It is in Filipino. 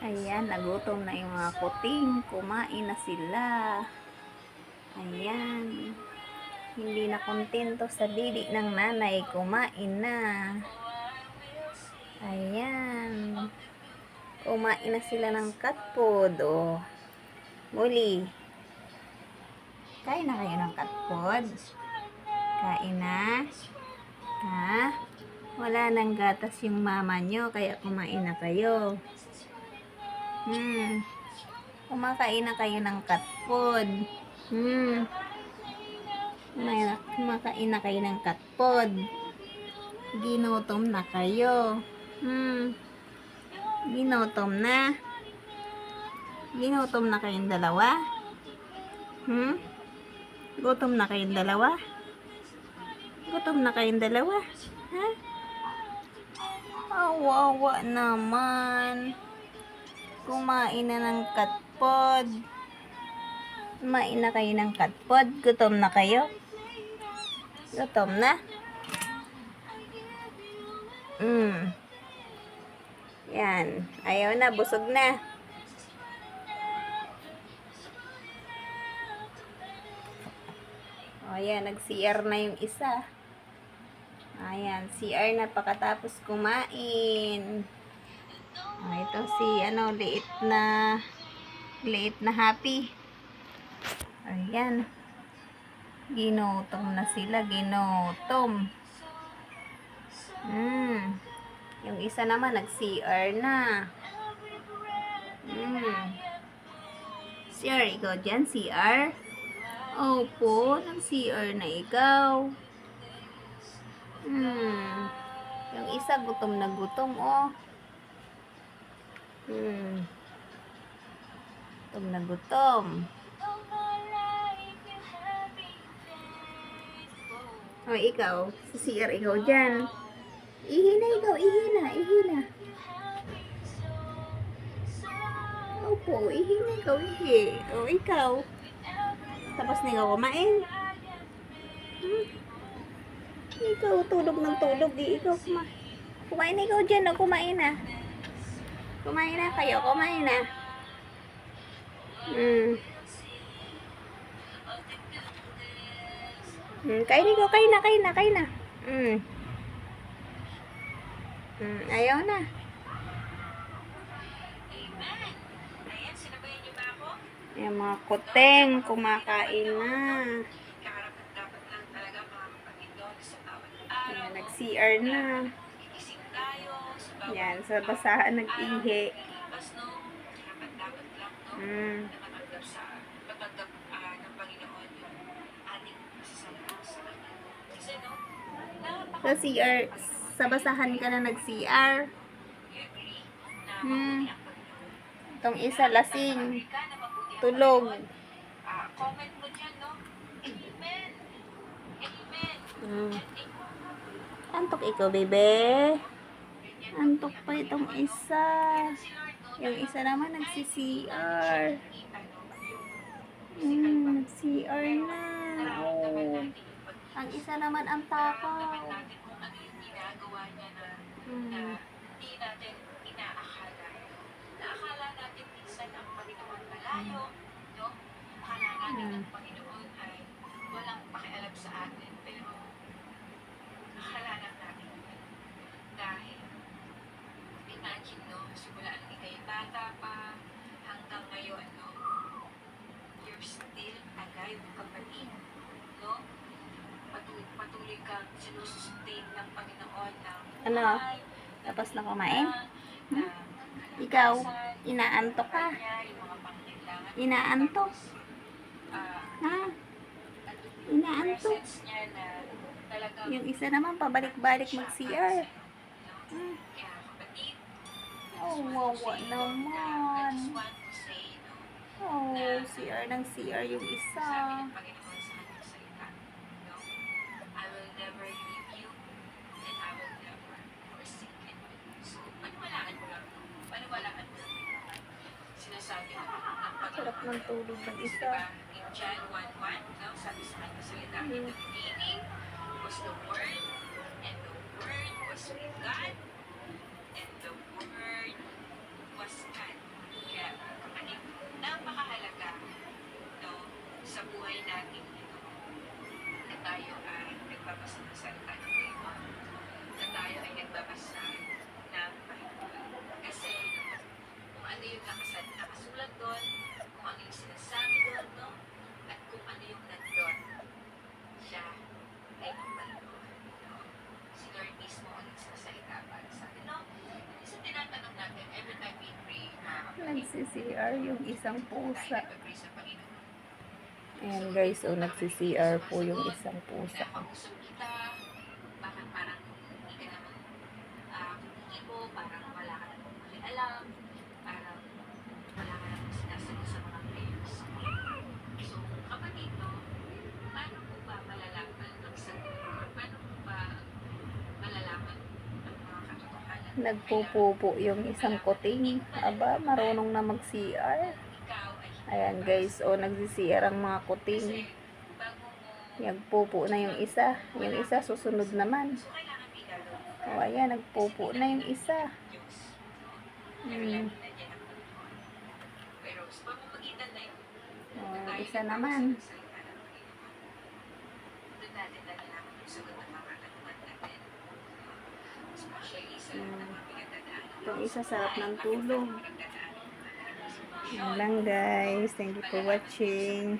Ayan, nagutom na yung mga kuting. Kumain na sila. Ayan. Hindi na kontento sa didi ng nanay. Kumain na. Ayan. Kumain na sila ng cat food. Oh. Muli. Kain na kayo ng cat food? Kain na? Ha? Wala nang gatas yung mama nyo, kaya kumain na kayo. Kumakain na kayo ng cat food. Kumakain na kayo ng cat food. Ginutom na kayo. Ginutom na. Ginutom na kayong dalawa. Gutom na kayong dalawa. Gutom na kayong dalawa. Ha? Awawa naman. Kumain na ng cat food. Kumain na kayo ng cat food. Gutom na kayo. Gutom na. Yan. Ayaw na. Busog na. O yan. Nag-CR na yung isa. Ayan. CR na pagkatapos kumain. O, ito si liit na happy. Ayan. Ginutom na sila. Ginutom. Yung isa naman nag-CR na. CR ikaw dyan? CR? Opo, nag-CR na ikaw. Yung isa gutom na gutom, oh. Gutom na gutom. O, ikaw. Sa CR ikaw dyan. Ihi na ikaw. Ihi na. Opo, ihi na ikaw. Ihi. O, ikaw. Tapos na ikaw kumain. Ikaw, tulog ng tulog. Ikaw, kumain na ikaw dyan. O, kumain na. Kumain na kayo. Kumain na. Kain ikaw. Kain na. Ayaw na. Yung mga kuteng kumakain na. Ayan, nag-CR na. Yan, sa basahan nag-ihi. Sa CR, sa basahan ka na nag-CR. Itong isa lasing. Tulog. Antok ikaw, bebe. Antok pa itong isa. Yung isa naman nagsi-CR. Nag-CR na. Oh. Ang isa naman ang takaw. Panginoon ay walang pakialam sa atin, pero akala natin dahil imagine, no, simula nung ikay bata pa hanggang ngayon, no, you're still alive, kapatid, no, patuloy kang sinusustain ng Panginoon ng Ano? Tapos na kumain? Ikaw, inaantok ka? Inaantok? Ha? Inaantok? Yung isa naman pabalik-balik mag-CR. Oh, wawa naman. Oh, CR ng CR yung isa. I will never leave you and I will never forsake you. So, paniwalaan mo lang. Paniwalaan mo lang. Sinasabi ng Panginoon. Sarap ng tulog ng isa. In John 1:1, no, sabi sa kanya salita, in the beginning was the Word, and the Word was with God, and the Word was God. Kaya, kapatid, napakahalaga, no, sa buhay natin ito, na tayo ay nagbabasa ng salita ng Panginoon, na tayo ay nagbabasa ng Panginoon. Kasi, kung ano yung nakasulat doon, kung ano yung sinasabi doon, no, at kung ano yung nandun, siya ay ng Panginoon. No? Si Lord mismo ang nagsasalita para sa atin. No? Isa tinatanong natin, every time we pray, Nagsi-CR yung isang tayo pusa. nagpapray sa Panginoon. Ayan guys, so nagsi-CR po yung isang pusa. Nakausap kita, bakit parang hindi ka naman kumikibo, parang wala ka namang makialam, parang wala ka namang sinasagot sa mga prayers. So, kapatid, no, paano mo ba malalaman ang sagot? Paano mo ba malalaman ang mga katotohanan? Nagpupupo yung isang kuting. Aba, marunong na mag-CR. Ikaw ay Ayan guys, o nagsi-CR ang mga kuting. bago mo Nagpupo na yung isa. Yung isa susunod naman. so kailangan may gagawin ka. O ayan, nagpupo na yung isa. Diyos. Pero Mm. lagi na dyan ang Panginoon. Pero sa pamamagitan na yun, O, isa naman. salita ng Panginoon. Doon natin nalalaman yung sagot ng mga katanungan natin. Especially sa lahat ng mga pinagdadaanan. Itong isa sarap ng tulog. Pinagdadaanan ng mga Yan lang guys. Thank you for watching.